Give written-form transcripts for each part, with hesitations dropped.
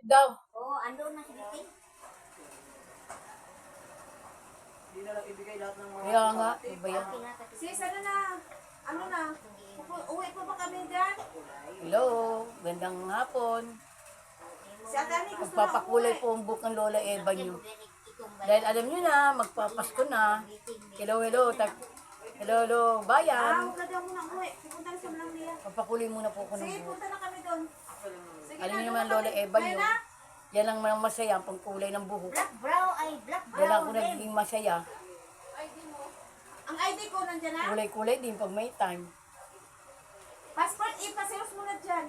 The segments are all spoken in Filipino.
daw. Oo, andun na si Biting. Hindi na lang ibigay lahat ng mga... Kaya nga, iba yan. Sis, ano na? Ano na? Uwi pa ba kami dyan? Hello, gandang hapon. Si Atani gusto na Magpapakulay umuwi. po ang book ng Lola Eva nyo. Dahil alam nyo na, magpapasko na. Hello, hello. Hello, hello, bayan. Huwag na daw muna umuwi. Pupunta na sa Malanglia. Magpakulay muna po ako ng Sige, buhok. punta na kami doon. Sige Alam niyo doon naman, na Lola kami. Eva Kaya nyo. na? Yan ang masaya, ang pangkulay ng buhok. Black brown ay black Yan ako brown din. naging masaya. Ang ID ko nandyan na? Kulay-kulay din pag may time. Passport, ipasiros mo na dyan.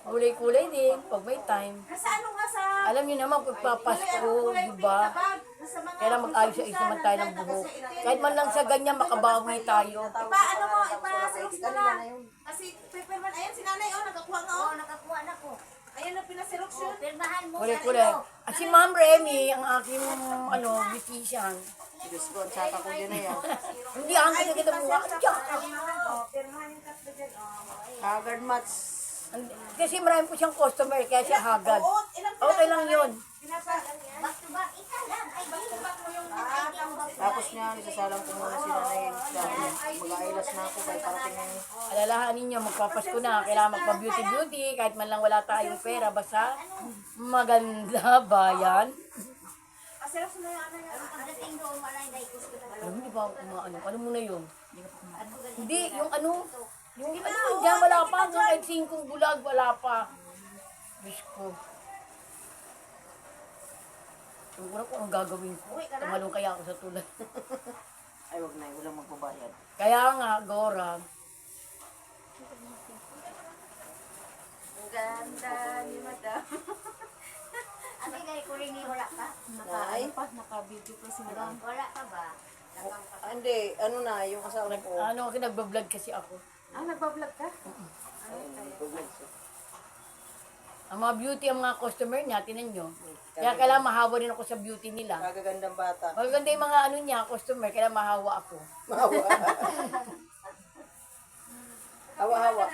Kulay-kulay din pag may time. Nasa ano nga sa... Alam niyo naman, pagpapasko, di ba? Kailan mag-ayos sa isa man tayo ng buhok. Kahit man lang sa ganyan, makabawi tayo. Ipa, ano mo, ipasiros mo na. Kasi, paper man, ayan si nanay, oh, nakakuha nga, Oo, oh. nakakuha na ko. Ayan na, pinasirox Oo, yun. pirmahan mo Kulay-kulay. At si Ma'am Remy, ang aking, beautician. Diyos ko, tsaka ko din na yan. Hindi, ang ganda-ganda mukha. Tiyak! Pirmahan yung tatlo dyan, oh. Haggard Mats. Kasi marami po siyang customer, kaya siya hagad. Oo, ilang Okay lang yun. Back to back, isa lang. Ay, back to back mo yung ID mo. Tapos niya, isasalang ko muna sila na yun. Mag-ailas na ako kahit parating yung... Alalahanin niyo, magpapasko na. Kailangan magpa-beauty-beauty, kahit man lang wala tayong pera. Basta maganda ba yan? Pasirox mo na yung ano yan. Pagdating doon, wala yung daikos ko na. Alam mo, di ba ako kumaano? Ano mo na yun? Hindi, yung ano, yung Di ba, ano, oo, dyan wala hindi pa. pa dyan. Kahit 5 bulag, wala pa. Diyos ko. Yung ko na kung ang gagawin ko. Tumalong kaya ako sa tulad. Ay, wag na, walang magbabayad. Kaya nga, Gora. Ang ganda ni Madam. Ano yung ko rin wala ka? Ay, Naka-video pa si Wala ka ba? hindi, ano na, yung asawa ko. Ano, kasi nagbablog kasi ako. Ah, nagbablog ka? Ang mga beauty, ang mga customer niya, tinan nyo. Kaya kailangan mahawa rin ako sa beauty nila. Kagagandang bata. Maganda yung mga ano niya, customer, kailangan mahawa ako. Mahawa. Hawa-hawa.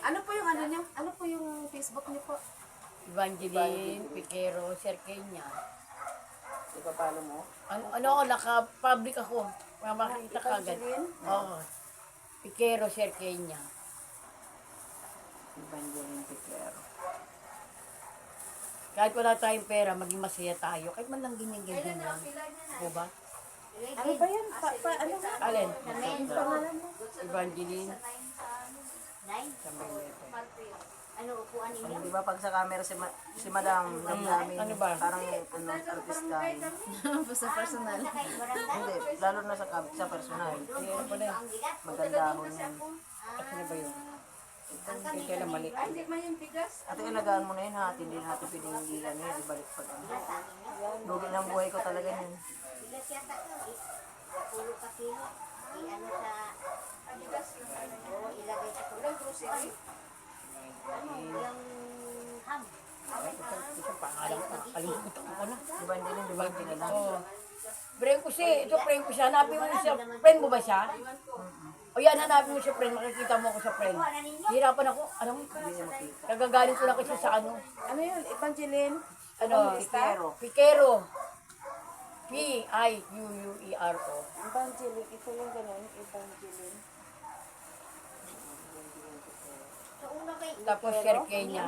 Ano po yung ano niyo? Ano po yung Facebook niyo po? Evangeline, Piquero, Sir Kenya. Ipapalo mo? Ano ako, naka-public ako. Para makikita ka agad. Oo. Piquero, Sir Kenya. Evangeline Piquero. Kahit wala tayong pera, maging masaya tayo. Kahit man lang ganyan-ganyan lang. O ba? Ano ba yan? Ano nga? Alin? Yung pangalan mo? Evangeline. Nine? Sa Maynila. Ano upuan ninyo? Di ba pag sa camera si Madam, namin, Ano ba? parang artista. Sa personal. Kahit barangay. Hindi, lalo na sa personal. Ano ba na yun? Ang bigat. Maganda ho yan. Kasi na ba yun? Hindi kailan mali. Hindi man yung bigas. Ate, ilagaan mo na yun ha. Hindi natin pwedeng higilan yun. Ibalik pag ano. Lugi ng buhay ko talaga yun. Bigat yata ito. Pulo ka kilo. I-ano sa... Oo, ilagay sa kulay. Grocery. Ano, yung ham. Ito pangalan ko. Kalimutan ko na. Evangeline, di ba yung kilala? Oo. Friend ko siya. Ito friend ko siya. Hanapin mo siya. Friend mo ba siya? O yan, hanapin mo siya friend. Makikita mo ako sa friend. Kuha na ninyo. Hirapan ako. Alam mo, kagagaling ko lang kasi sa ano. Ano yun? Evangeline? Ano? Piquero. Piquero. P-I-Q-U-E-R-O. Evangeline. Ito yung ganun. Evangeline. Sa una kay... Tapos Sir Kenya.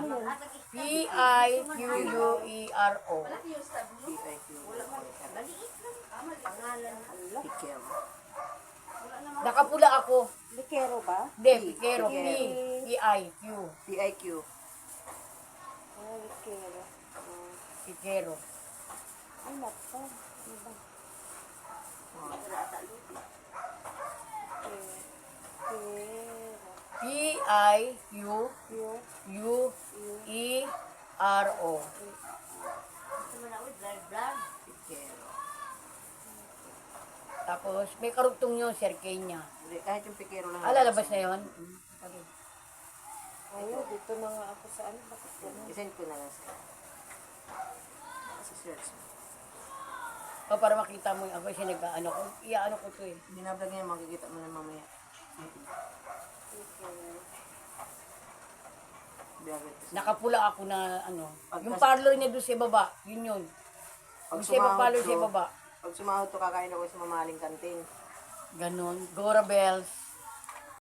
P-I-Q-U-E-R-O. PIQ. Pangalan. Piquero. Nakapula ako. Likero ba? Hindi, Piquero. P-I-Q. PIQ. Ah, Likero. Piquero. Ay, nako. Iba. P-I-Q-U-E-R-O. Ito mo na ulit. Vlog. Piquero. Tapos may karugtong yun, Sir Kenya. Hindi, kahit yung Piquero lang. Lalabas na yun? Ayun, dito na nga ako sa ano. Bakit ganun? Isend ko na lang sa'yo. Sa search. O para makita mo yung ako siya nag-ano ko. Iaano ko to eh. Binablog niya, makikita mo na mamaya. Likero. Diabetes. Nakapula ako na ano. Pagkas- Yung parlor niya doon sa baba, yun. Pag Yung sa baba, parlor sa to, baba. pag sumahod to, kakain ako sa mamahaling kantin. Ganon. Gora Bells.